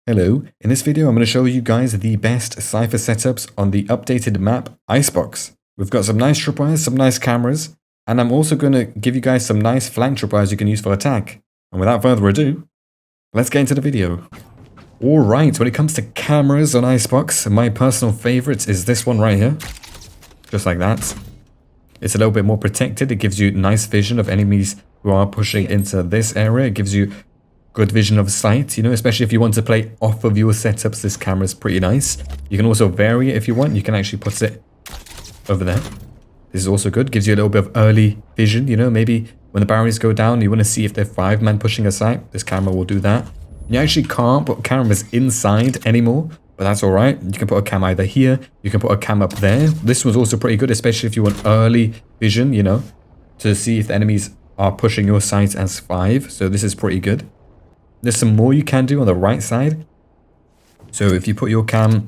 Hello, in this video I'm going to show you guys the best Cypher setups on the updated map Icebox. We've got some nice tripwires, some nice cameras, and I'm also going to give you guys some nice flank tripwires you can use for attack. And without further ado, let's get into the video. Alright, when it comes to cameras on Icebox, my personal favorite is this one right here. Just like that. It's a little bit more protected, it gives you nice vision of enemies who are pushing into this area, it gives you good vision of sight, you know, especially if you want to play off of your setups. This camera is pretty nice. You can also vary it if you want. You can actually put it over there. This is also good. Gives you a little bit of early vision, you know, maybe when the barriers go down, you want to see if they're 5-man pushing a site. This camera will do that. You actually can't put cameras inside anymore, but that's all right. You can put a cam either here. You can put a cam up there. This was also pretty good, especially if you want early vision, you know, to see if the enemies are pushing your site as 5. So this is pretty good. There's some more you can do on the right side. So if you put your cam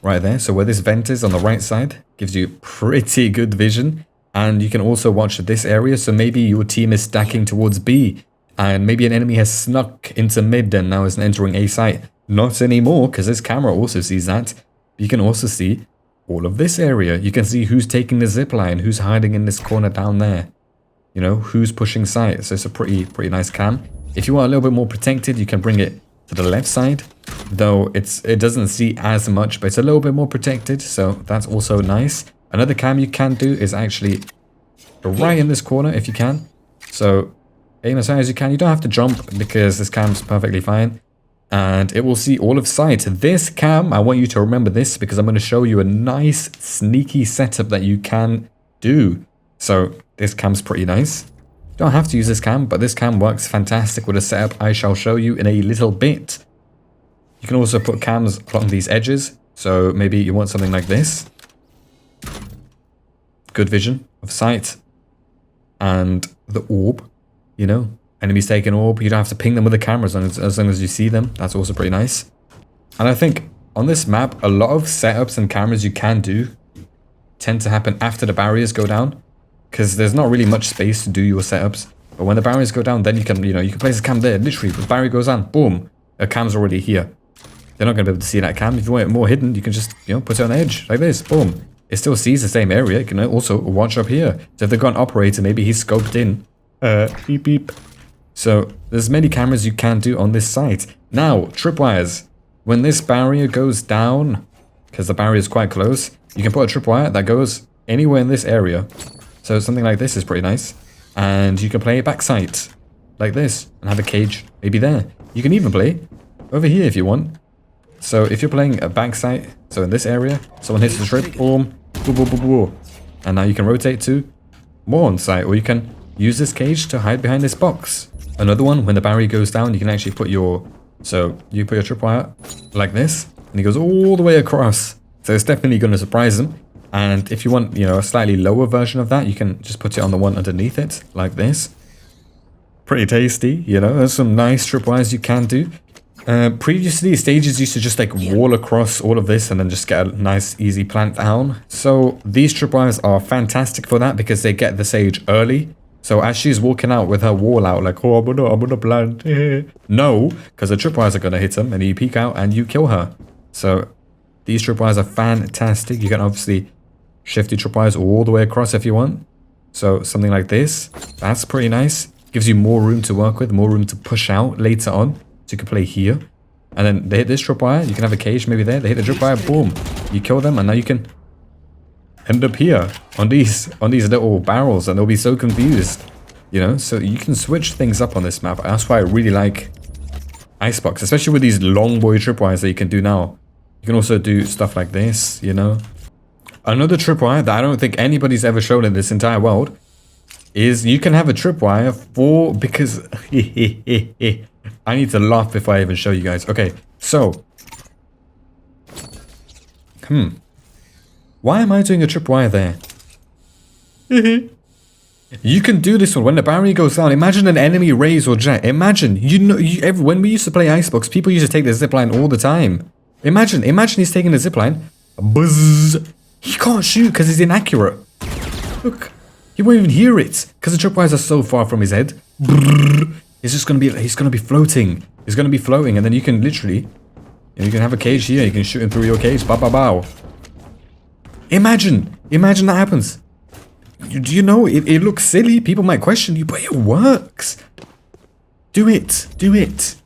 right there, so where this vent is on the right side, gives you pretty good vision. And you can also watch this area. So maybe your team is stacking towards B, and maybe an enemy has snuck into mid and now is entering A site. Not anymore, because this camera also sees that. You can also see all of this area. You can see who's taking the zip line, who's hiding in this corner down there. You know, who's pushing site. So it's a pretty nice cam. If you want a little bit more protected, you can bring it to the left side, though it doesn't see as much, but it's a little bit more protected, so that's also nice. Another cam you can do is actually right in this corner if you can. So aim as high as you can. You don't have to jump because this cam's perfectly fine, and it will see all of sight. This cam, I want you to remember this because I'm going to show you a nice sneaky setup that you can do. So this cam's pretty nice. Don't have to use this cam, but this cam works fantastic with a setup I shall show you in a little bit. You can also put cams along these edges, so maybe you want something like this. Good vision of sight. And the orb, you know, enemies take an orb, you don't have to ping them with the camera as long as you see them. That's also pretty nice. And I think on this map, a lot of setups and cameras you can do tend to happen after the barriers go down, because there's not really much space to do your setups. But when the barriers go down, then you can, you know, you can place a cam there. Literally, the barrier goes on, boom, a cam's already here. They're not going to be able to see that cam. If you want it more hidden, you can just, you know, put it on the edge like this, boom. It still sees the same area. You can also watch up here. So if they've got an operator, maybe he's scoped in. Beep beep. So there's many cameras you can do on this site. Now, tripwires. When this barrier goes down, because the barrier is quite close, you can put a tripwire that goes anywhere in this area. So something like this is pretty nice. And you can play it backside like this and have a cage maybe there. You can even play over here if you want. So if you're playing a backside, so in this area, someone hits the trip, boom, boom, boom, boom, boom. And now you can rotate to more on site, or you can use this cage to hide behind this box. Another one, when the barrier goes down, you can actually put your, so you put your tripwire like this, and it goes all the way across. So it's definitely going to surprise them. And if you want, you know, a slightly lower version of that, you can just put it on the one underneath it, like this. Pretty tasty, you know, there's some nice tripwires you can do. Previously, stages used to just like wall across all of this and then just get a nice, easy plant down. So these tripwires are fantastic for that because they get the sage early. So as she's walking out with her wall out, like, oh, I'm gonna plant. No, because the tripwires are gonna hit them and you peek out and you kill her. So these tripwires are fantastic. You can obviously shift your tripwires all the way across if you want. So something like this, that's pretty nice. Gives you more room to work with, more room to push out later on. So you can play here. And then they hit this tripwire, you can have a cage maybe there. They hit the tripwire, boom. You kill them and now you can end up here on these little barrels and they'll be so confused. You know, so you can switch things up on this map. That's why I really like Icebox, especially with these long boy tripwires that you can do now. You can also do stuff like this, you know. Another tripwire that I don't think anybody's ever shown in this entire world is you can have a tripwire for, because I need to laugh before I even show you guys. Okay, so why am I doing a tripwire there? You can do this one when the barrier goes down. Imagine an enemy raise or jet. Imagine, you know, when we used to play Icebox, people used to take the zipline all the time. Imagine he's taking the zipline. Buzz. He can't shoot because he's inaccurate. Look, he won't even hear it because the tripwires are so far from his head. Brrr. He's just gonna be floating. He's gonna be floating, and then you can literally And you can have a cage here. You can shoot him through your cage. Bow, bow, bow. Imagine that happens. Do you know, it looks silly. People might question you, but it works. Do it. Do it.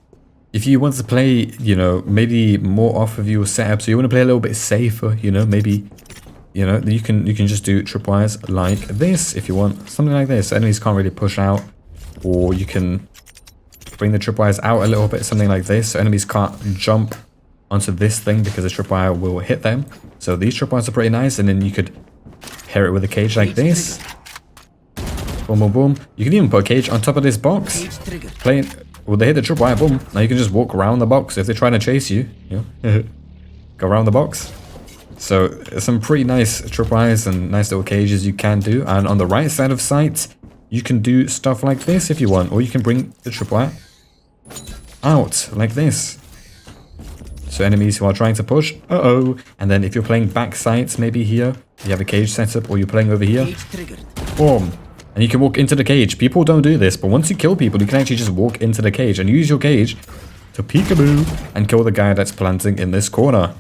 If you want to play, you know, maybe more off of your setup, so you want to play a little bit safer, you know, maybe, you know, you can just do tripwires like this if you want. Something like this. Enemies can't really push out. Or you can bring the tripwires out a little bit, something like this. So enemies can't jump onto this thing because the tripwire will hit them. So these tripwires are pretty nice, and then you could pair it with a cage like this. Boom, boom, boom. You can even put a cage on top of this box. Well, they hit the tripwire, boom. Now you can just walk around the box. If they're trying to chase you, you know, go around the box. So some pretty nice tripwires and nice little cages you can do. And on the right side of sight, you can do stuff like this if you want. Or you can bring the tripwire out like this. So enemies who are trying to push, and then if you're playing back sights, maybe here, you have a cage set up, or you're playing over here, boom, and you can walk into the cage. People don't do this, but once you kill people, you can actually just walk into the cage and use your cage to peekaboo and kill the guy that's planting in this corner.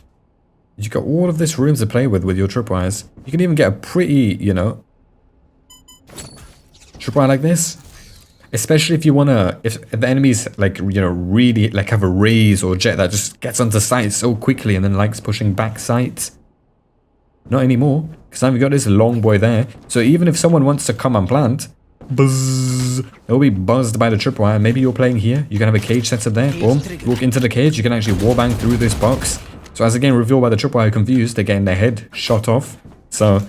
You got all of this room to play with your tripwires. You can even get a pretty, you know, tripwire like this. Especially if you want to, if the enemies, like, you know, really, like, have a raise or jet that just gets onto sight so quickly and then likes pushing back sight. Not anymore, because now we've got this long boy there. So even if someone wants to come and plant, buzz, they'll be buzzed by the tripwire. Maybe you're playing here, you can have a cage set up there, boom, walk into the cage, you can actually wallbang through this box. So as again revealed by the tripwire confused, they're getting their head shot off. So,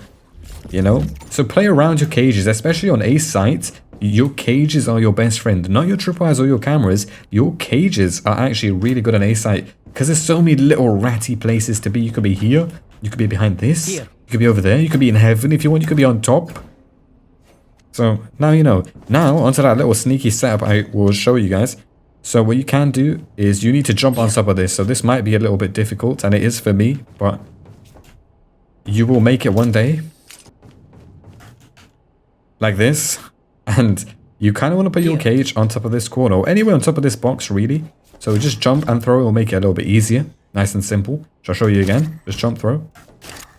you know, so play around your cages, especially on ace sight. Your cages are your best friend, not your tripwires or your cameras. Your cages are actually really good on A site because there's so many little ratty places to be. You could be here, you could be behind this, you could be over there, you could be in heaven if you want, you could be on top. So now you know. Now onto that little sneaky setup I will show you guys. So what you can do is you need to jump on top of this. So this might be a little bit difficult, and it is for me, but you will make it one day. Like this. And you kind of want to put your cage on top of this corner, or anywhere on top of this box, really. So just jump and throw, it will make it a little bit easier. Nice and simple. Shall I show you again? Just jump, throw.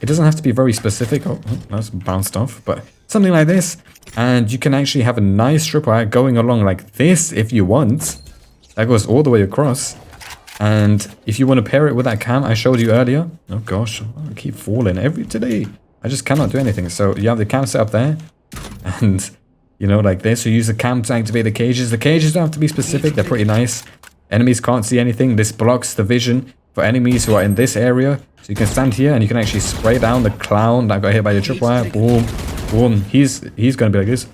It doesn't have to be very specific. Oh, that's bounced off. But something like this. And you can actually have a nice tripwire going along like this if you want. That goes all the way across. And if you want to pair it with that cam I showed you earlier. Oh gosh, I keep falling today. I just cannot do anything. So you have the cam set up there. And... you know, like this. So use the cam to activate the cages. The cages don't have to be specific. They're pretty nice. Enemies can't see anything. This blocks the vision for enemies who are in this area. So you can stand here and you can actually spray down the clown that got hit by the tripwire. Boom. Boom. He's going to be like this.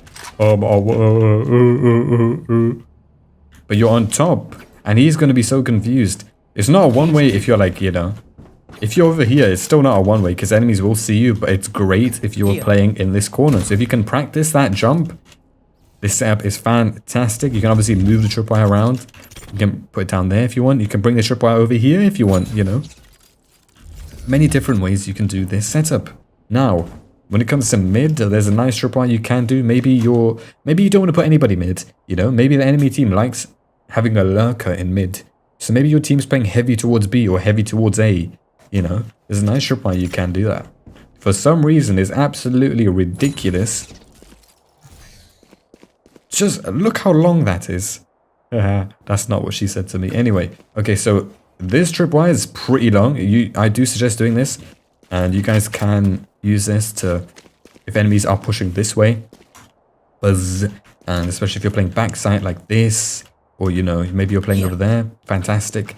But you're on top. And he's going to be so confused. It's not a one-way if you're like, you know. If you're over here, it's still not a one-way because enemies will see you. But it's great if you're playing in this corner. So if you can practice that jump, this setup is fantastic. You can obviously move the tripwire around. You can put it down there if you want. You can bring the tripwire over here if you want, you know. Many different ways you can do this setup. Now, when it comes to mid, there's a nice tripwire you can do. Maybe you don't want to put anybody mid, you know. Maybe the enemy team likes having a lurker in mid. So maybe your team's playing heavy towards B or heavy towards A, you know. There's a nice tripwire you can do that. For some reason, it's absolutely ridiculous. Just look how long that is. That's not what she said to me. Anyway, okay, so this tripwire is pretty long. I do suggest doing this. And you guys can use this to, if enemies are pushing this way, buzz. And especially if you're playing backside like this, or, you know, maybe you're playing over there. Fantastic.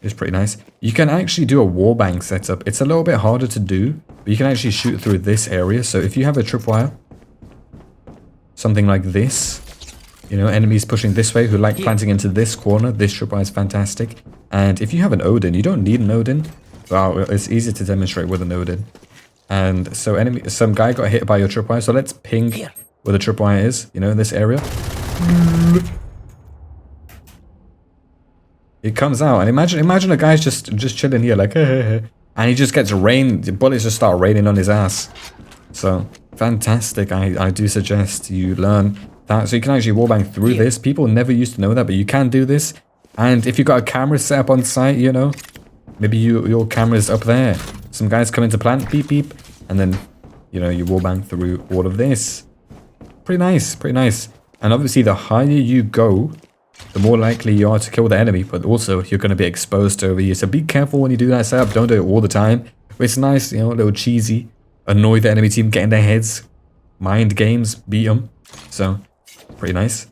It's pretty nice. You can actually do a wallbang setup. It's a little bit harder to do, but you can actually shoot through this area. So if you have a tripwire, something like this, you know, enemies pushing this way who like planting into this corner, this tripwire is fantastic. And if you have an Odin, you don't need an Odin. Well, it's easy to demonstrate with an Odin. And so some guy got hit by your tripwire. So let's ping where the tripwire is, you know, in this area. It comes out, and imagine a guy's just chilling here, like, and he just gets rained. The bullets just start raining on his ass. So fantastic. I do suggest you learn that, so you can actually wallbang through this. People never used to know that, but you can do this. And if you've got a camera set up on site, you know, maybe your camera's up there. Some guys come into plant, beep, beep. And then, you know, you wallbang through all of this. Pretty nice, pretty nice. And obviously, the higher you go, the more likely you are to kill the enemy. But also, you're going to be exposed over here. So be careful when you do that setup. Don't do it all the time. But it's nice, you know, a little cheesy. Annoy the enemy team, get in their heads. Mind games, beat them. So, pretty nice.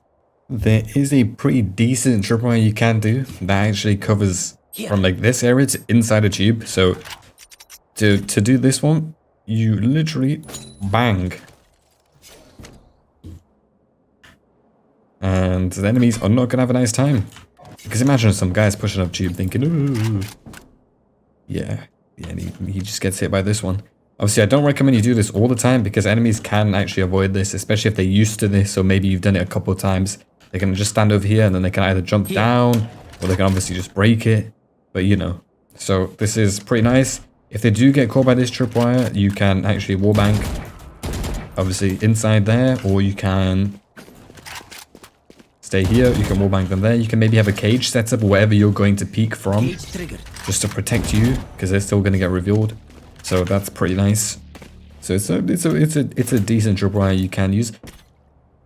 There is a pretty decent tripwire you can do that actually covers from like this area to inside a tube. So to do this one, you literally bang. And the enemies are not going to have a nice time. Because imagine some guys pushing up tube thinking, ooh. Yeah, and he just gets hit by this one. Obviously, I don't recommend you do this all the time because enemies can actually avoid this, especially if they're used to this, or maybe you've done it a couple of times. They can just stand over here and then they can either jump down, or they can obviously just break it. But you know, so this is pretty nice. If they do get caught by this tripwire, you can actually wallbang, obviously inside there, or you can stay here. You can wallbang them there. You can maybe have a cage set up wherever you're going to peek from, just to protect you, because they're still going to get revealed. So that's pretty nice. So it's a decent tripwire you can use.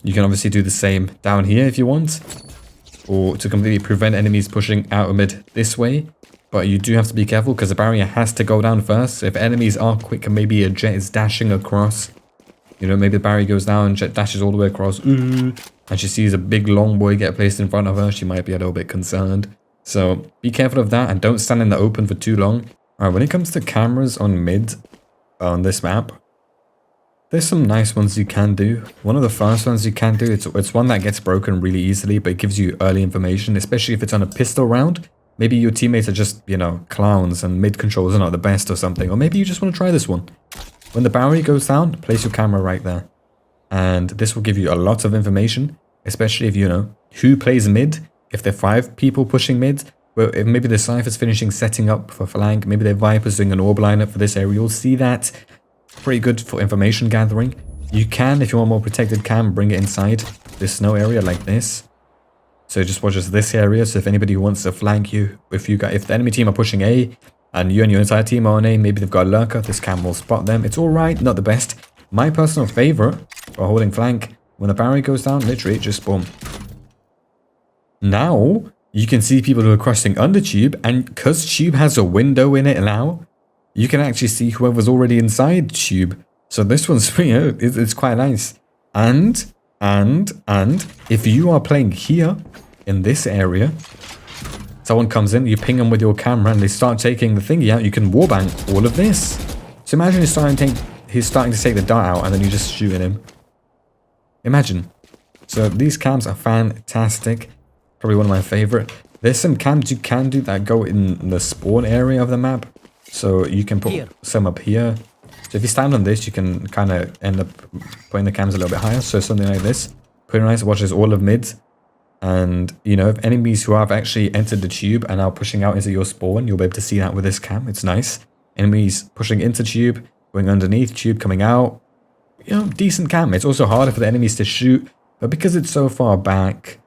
You can obviously do the same down here if you want, or to completely prevent enemies pushing out of mid this way. But you do have to be careful because the barrier has to go down first. So if enemies are quick and maybe a jet is dashing across, you know, maybe the barrier goes down, jet dashes all the way across, and she sees a big long boy get placed in front of her, she might be a little bit concerned. So be careful of that and don't stand in the open for too long. Alright, when it comes to cameras on mid on this map, there's some nice ones you can do. One of the first ones you can do, it's one that gets broken really easily, but it gives you early information, especially if it's on a pistol round. Maybe your teammates are just, you know, clowns and mid controls are not the best or something. Or maybe you just want to try this one. When the barrier goes down, place your camera right there. And this will give you a lot of information, especially if you know who plays mid. If there are 5 people pushing mid, well, if maybe the Cypher's finishing setting up for flank, maybe the Viper's doing an orb lineup for this area, you'll see that. Pretty good for information gathering. You can, if you want more protected cam, bring it inside this snow area like this. So it just watches this area. So if anybody wants to flank you, if the enemy team are pushing A and you and your entire team are on A, maybe they've got a lurker, this cam will spot them. It's alright, not the best. My personal favorite for holding flank, when the barrier goes down, literally just boom. Now you can see people who are crossing under tube, and because tube has a window in it now, you can actually see whoever's already inside tube. So this one's, you know, it's quite nice. And if you are playing here in this area, someone comes in, you ping them with your camera, and they start taking the thingy out. You can wallbang all of this. So imagine he's starting to take the dart out, and then you're just shooting him. Imagine. So these cams are fantastic. Probably one of my favorite. There's some cams you can do that go in the spawn area of the map. So you can put some up here. So if you stand on this, you can kind of end up putting the cams a little bit higher. So something like this. Pretty nice. Watches all of mids. And, you know, if enemies who have actually entered the tube and are pushing out into your spawn, you'll be able to see that with this cam. It's nice. Enemies pushing into tube, going underneath tube, coming out. You know, decent cam. It's also harder for the enemies to shoot. But because it's so far back,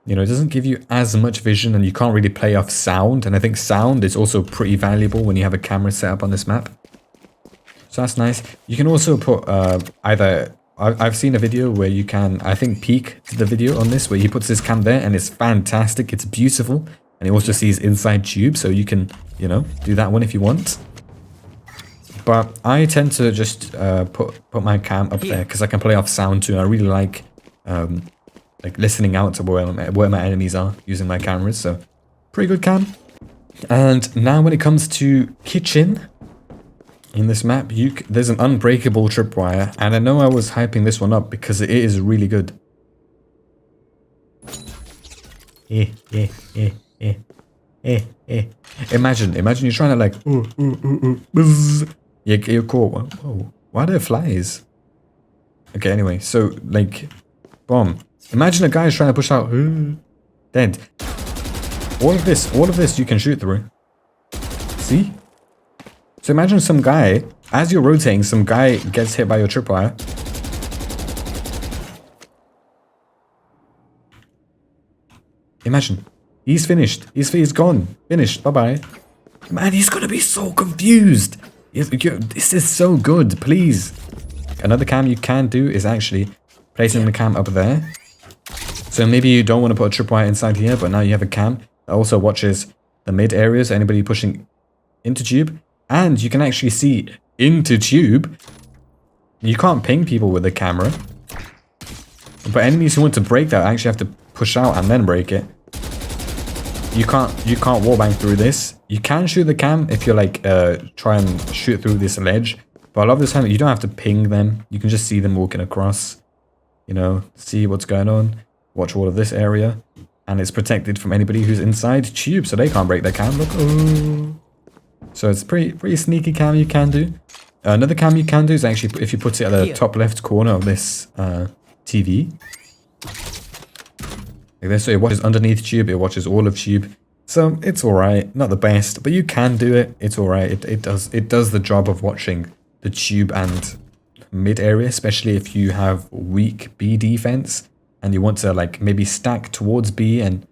you know, it doesn't give you as much vision, and you can't really play off sound. And I think sound is also pretty valuable when you have a camera set up on this map. So that's nice. You can also put I've seen a video where you can, I think, peek to the video on this, where he puts his cam there, and it's fantastic. It's beautiful. And he also sees inside tube, so you can, you know, do that one if you want. But I tend to just put my cam up there because I can play off sound too. I really like listening out to where my enemies are using my cameras. So pretty good cam. And now when it comes to kitchen in this map, there's an Unbreakable Tripwire, and I know I was hyping this one up because it is really good. Imagine you're trying to like you're caught. Whoa, why are there flies? Okay, anyway, so like bomb. Imagine a guy is trying to push out. Dead. All of this you can shoot through. See? So imagine some guy, as you're rotating, some guy gets hit by your tripwire. Imagine. He's finished. He's gone. Finished. Bye-bye. Man, he's gonna be so confused. This is so good. Please. Another cam you can do is actually placing the cam up there. So maybe you don't want to put a tripwire inside here, but now you have a cam that also watches the mid areas, anybody pushing into tube. And you can actually see into tube. You can't ping people with the camera. But enemies who want to break that actually have to push out and then break it. You can't wallbang through this. You can shoot the cam if you're like try and shoot through this ledge. But a lot of the time you don't have to ping them. You can just see them walking across. You know, see what's going on. Watch all of this area. And it's protected from anybody who's inside tube, so they can't break their cam. Look. Oh. So it's pretty sneaky cam you can do. Another cam you can do is actually if you put it at the top left corner of this TV. Like this, so it watches underneath tube, it watches all of tube. So it's alright, not the best, but you can do it. It's alright. It does the job of watching the tube and mid area, especially if you have weak B defense and you want to like maybe stack towards B, and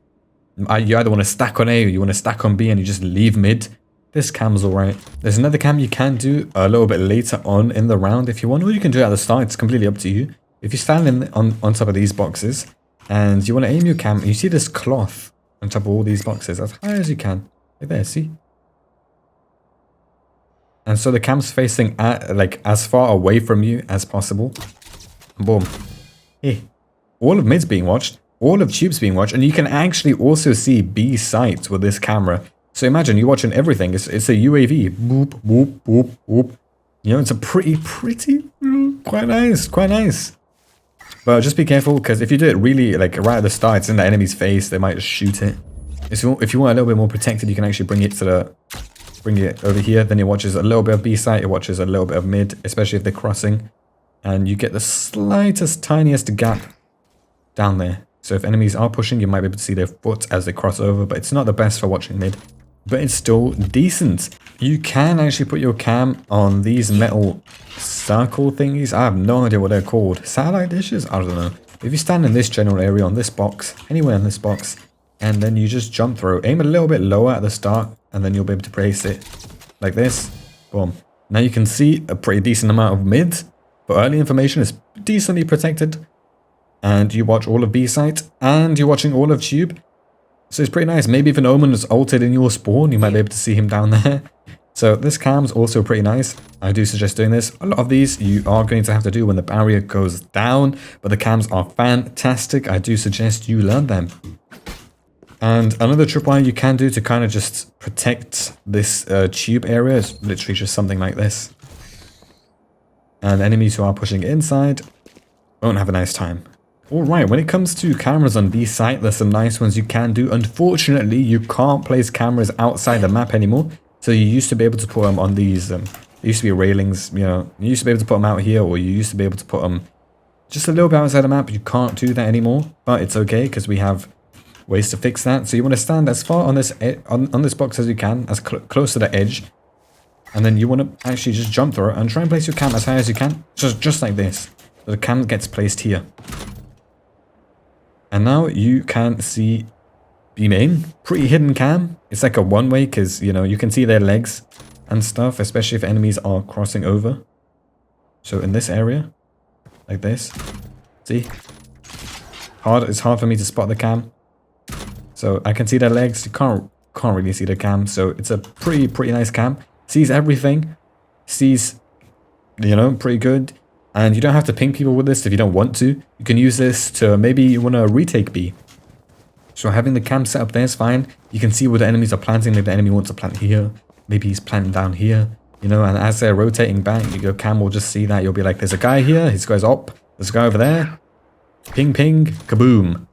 you either want to stack on A or you want to stack on B and you just leave mid. This cam's alright. There's another cam you can do a little bit later on in the round if you want, or you can do it at the start. It's completely up to you. If you stand on top of these boxes and you want to aim your cam, and you see this cloth on top of all these boxes as high as you can. Right there, see? And so the cam's facing like as far away from you as possible. Boom. Hey, all of mid's being watched, all of tube's being watched, and you can actually also see B sights with this camera. So imagine you're watching everything. It's a UAV. Boop, boop, boop, boop. You know, it's a pretty, quite nice. But just be careful, because if you do it really, like, right at the start, it's in the enemy's face, they might just shoot it. If you want a little bit more protected, you can actually bring it over here. Then it watches a little bit of B site, it watches a little bit of mid, especially if they're crossing. And you get the slightest, tiniest gap down there. So if enemies are pushing, you might be able to see their foot as they cross over, but it's not the best for watching mid. But it's still decent. You can actually put your cam on these metal circle thingies. I have no idea what they're called. Satellite dishes? I don't know. If you stand in this general area on this box, anywhere in this box, and then you just jump through, aim a little bit lower at the start, and then you'll be able to place it like this. Boom. Now you can see a pretty decent amount of mid, but early information is decently protected. And you watch all of B site, and you're watching all of tube. So it's pretty nice. Maybe if an Omen is altered in your spawn, you might be able to see him down there. So this cam's also pretty nice. I do suggest doing this. A lot of these you are going to have to do when the barrier goes down, but the cams are fantastic. I do suggest you learn them. And another tripwire you can do to kind of just protect this tube area is literally just something like this. And enemies who are pushing inside won't have a nice time. Alright, when it comes to cameras on B site, there's some nice ones you can do. Unfortunately, you can't place cameras outside the map anymore. So you used to be able to put them on these, there used to be railings, you know, you used to be able to put them out here, or you used to be able to put them just a little bit outside the map. You can't do that anymore, but it's okay because we have ways to fix that. So you want to stand as far on this on this box as you can, as close to the edge. And then you want to actually just jump through it and try and place your cam as high as you can. Just like this. So the cam gets placed here. And now you can see B main. Pretty hidden cam. It's like a one-way because, you know, you can see their legs and stuff, especially if enemies are crossing over. So in this area, like this. See? It's hard for me to spot the cam. So I can see their legs. You can't really see the cam. So it's a pretty nice cam. Sees everything. Sees, you know, pretty good. And you don't have to ping people with this if you don't want to. You can use this to maybe you want to retake B. So having the cam set up there is fine. You can see where the enemies are planting. Maybe the enemy wants to plant here. Maybe he's planting down here. You know, and as they're rotating back, your cam will just see that. You'll be like, there's a guy here. His guy's up. There's a guy over there. Ping, ping, kaboom.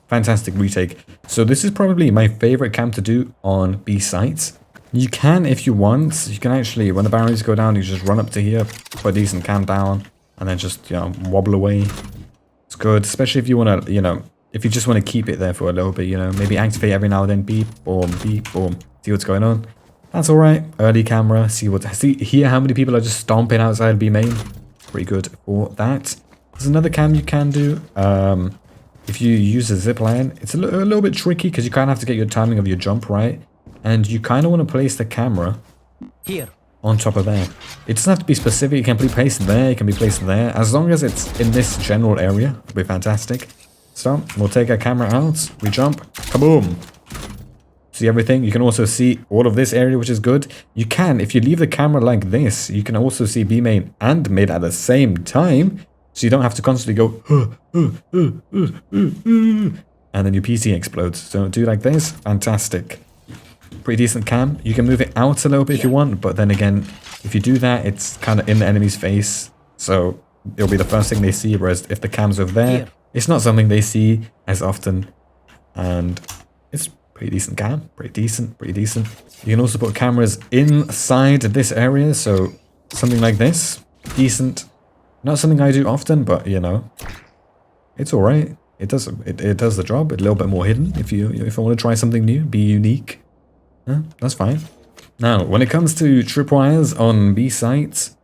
Fantastic retake. So this is probably my favorite cam to do on B sites. You can, if you want, you can actually, when the barriers go down, you just run up to here, put a decent cam down, and then just, you know, wobble away. It's good, especially if you want to, you know, if you just want to keep it there for a little bit, you know, maybe activate every now and then, beep, boom, see what's going on. That's alright. Early camera, see here how many people are just stomping outside B main. Pretty good for that. There's another cam you can do. if you use a zip line, it's a little bit tricky because you kind of have to get your timing of your jump right. And you kind of want to place the camera here on top of there. It doesn't have to be specific. It can be placed there. It can be placed there. As long as it's in this general area, it'll be fantastic. So we'll take our camera out. We jump. Kaboom. See everything? You can also see all of this area, which is good. You can, if you leave the camera like this, you can also see B main and mid at the same time. So you don't have to constantly go, and then your PC explodes. So do like this. Fantastic. Pretty decent cam. You can move it out a little bit if you want, but then again, if you do that, it's kind of in the enemy's face. So it'll be the first thing they see, whereas if the cam's over there, it's not something they see as often. And it's pretty decent cam. Pretty decent. You can also put cameras inside this area, so something like this. Decent. Not something I do often, but you know, it's alright. It does the job. A little bit more hidden if I want to try something new, be unique. Yeah, that's fine. Now, when it comes to tripwires on B sites,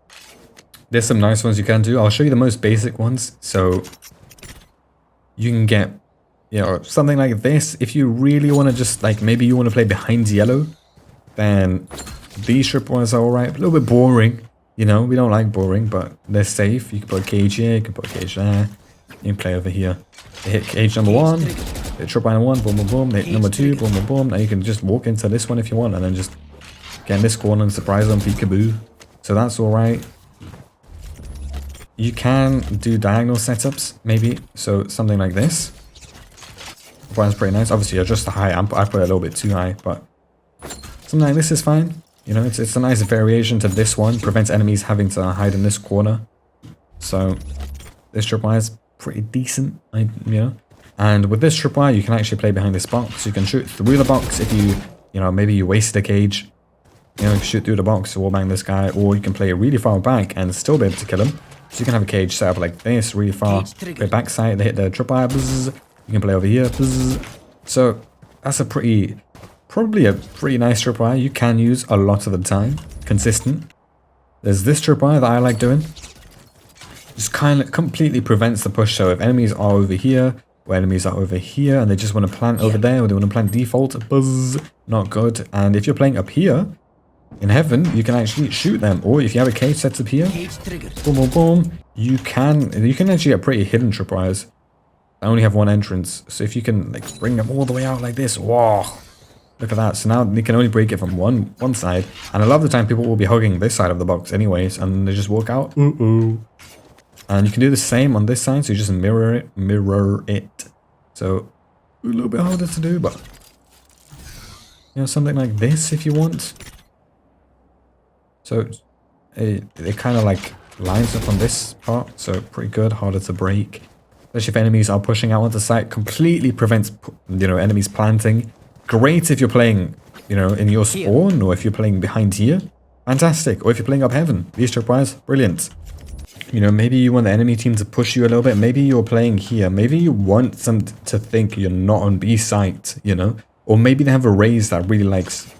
there's some nice ones you can do. I'll show you the most basic ones. So you can get, you know, something like this. If you really want to just like, maybe you want to play behind yellow, then these tripwires are alright. A little bit boring. You know, we don't like boring, but they're safe. You can put a cage here, you can put a cage there. You can play over here. They hit cage number 1, they hit tripwire number 1, boom, boom, boom. They hit number 2, boom, boom, boom. Now you can just walk into this one if you want, and then just get in this corner and surprise them, peekaboo. So that's alright. You can do diagonal setups, maybe. So something like this. That's pretty nice. Obviously, you're just high. I put it a little bit too high, but something like this is fine. You know, it's a nice variation to this one. Prevents enemies having to hide in this corner. So this tripwire is pretty decent, you know. And with this tripwire, you can actually play behind this box. You can shoot through the box if you know, maybe you wasted a cage. You know, you can shoot through the box, wallbang this guy, or you can play really far back and still be able to kill him. So you can have a cage set up like this, really far. Play backside, they hit the tripwire, bzz. You can play over here, bzz. So that's probably a pretty nice tripwire you can use a lot of the time. Consistent. There's this tripwire that I like doing. Just kind of completely prevents the push. So if enemies are over here, or enemies are over here, and they just want to plant over there, or they want to plant default, buzz, not good. And if you're playing up here, in heaven, you can actually shoot them. Or if you have a cage set up here, boom, boom, boom, you can actually get pretty hidden tripwires. I only have one entrance. So if you can like bring them all the way out like this, whoa. Look at that. So now they can only break it from one side. And a lot of the time people will be hugging this side of the box anyways. And they just walk out. And you can do the same on this side. So you just mirror it. So a little bit harder to do, but you know, something like this if you want. So it kind of like lines up on this part. So pretty good. Harder to break. Especially if enemies are pushing out onto the site. Completely prevents, you know, enemies planting. Great if you're playing, you know, in your spawn, or if you're playing behind here. Fantastic. Or if you're playing up heaven. These tripwires, brilliant. You know, maybe you want the enemy team to push you a little bit. Maybe you're playing here. Maybe you want them to think you're not on B site, you know. Or maybe they have a raise that really likes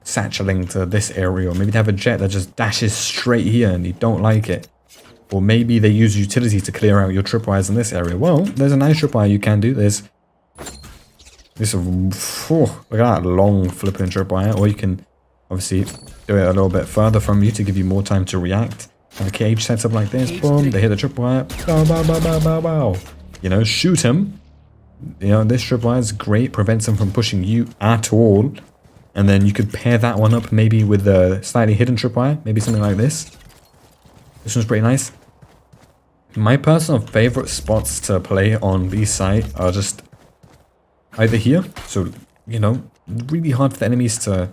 satcheling to this area. Or maybe they have a jet that just dashes straight here and you don't like it. Or maybe they use utility to clear out your tripwires in this area. Well, there's a nice tripwire you can do. There's this, look at that long flipping tripwire. Or you can obviously do it a little bit further from you to give you more time to react. Have a cage set up like this. Boom, they hit the tripwire. Bow, bow, bow, bow, bow, bow. You know, shoot him. You know, this tripwire is great. Prevents them from pushing you at all. And then you could pair that one up maybe with a slightly hidden tripwire. Maybe something like this. This one's pretty nice. My personal favorite spots to play on B site are just either here. So, you know, really hard for the enemies to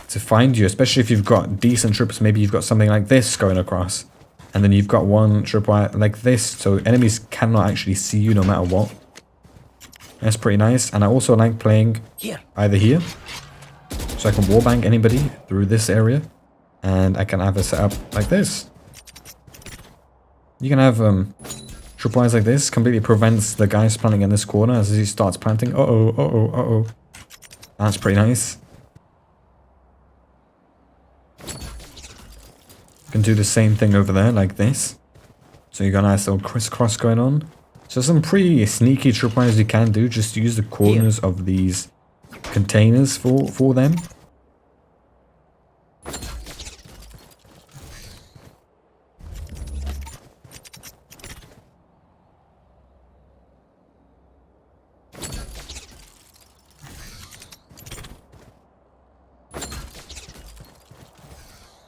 find you, especially if you've got decent trips. Maybe you've got something like this going across. And then you've got one tripwire like this. So enemies cannot actually see you no matter what. That's pretty nice. And I also like playing either here. So I can wallbang anybody through this area. And I can have it set up like this. You can have tripwires like this. Completely prevents the guys planting in this corner as he starts planting. Uh-oh, uh-oh, uh-oh. That's pretty nice. You can do the same thing over there like this. So you got a nice little crisscross going on. So some pretty sneaky tripwires you can do. Just use the corners of these containers for them.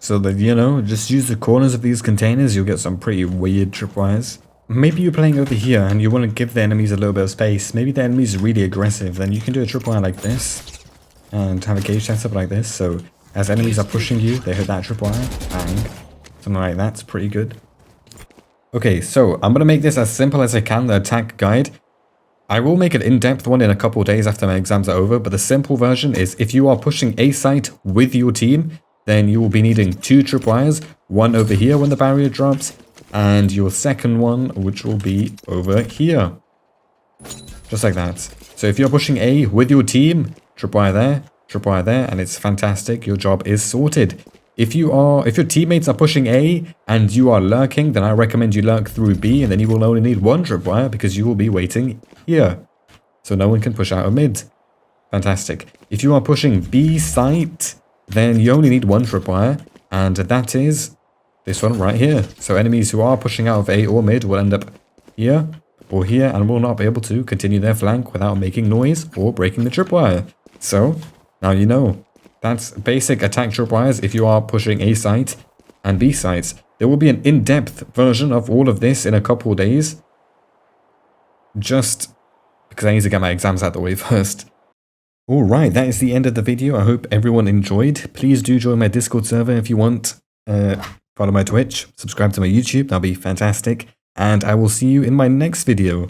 So that, you know, just use the corners of these containers, you'll get some pretty weird tripwires. Maybe you're playing over here and you want to give the enemies a little bit of space. Maybe the enemy's really aggressive, then you can do a tripwire like this and have a gauge setup like this. So as enemies are pushing you, they hit that tripwire, bang, something like that's pretty good. Okay, so I'm going to make this as simple as I can, the attack guide. I will make an in-depth one in a couple of days after my exams are over, but the simple version is if you are pushing a site with your team, then you will be needing 2 tripwires, one over here when the barrier drops, and your second one, which will be over here. Just like that. So if you're pushing A with your team, tripwire there, and it's fantastic. Your job is sorted. If your teammates are pushing A and you are lurking, then I recommend you lurk through B, and then you will only need 1 tripwire because you will be waiting here. So no one can push out of mid. Fantastic. If you are pushing B site, then you only need 1 tripwire, and that is this one right here. So enemies who are pushing out of A or mid will end up here or here and will not be able to continue their flank without making noise or breaking the tripwire. So now you know. That's basic attack tripwires if you are pushing A site and B sites. There will be an in-depth version of all of this in a couple of days. Just because I need to get my exams out of the way first. Alright, that is the end of the video. I hope everyone enjoyed. Please do join my Discord server if you want. Follow my Twitch, subscribe to my YouTube, that'll be fantastic. And I will see you in my next video.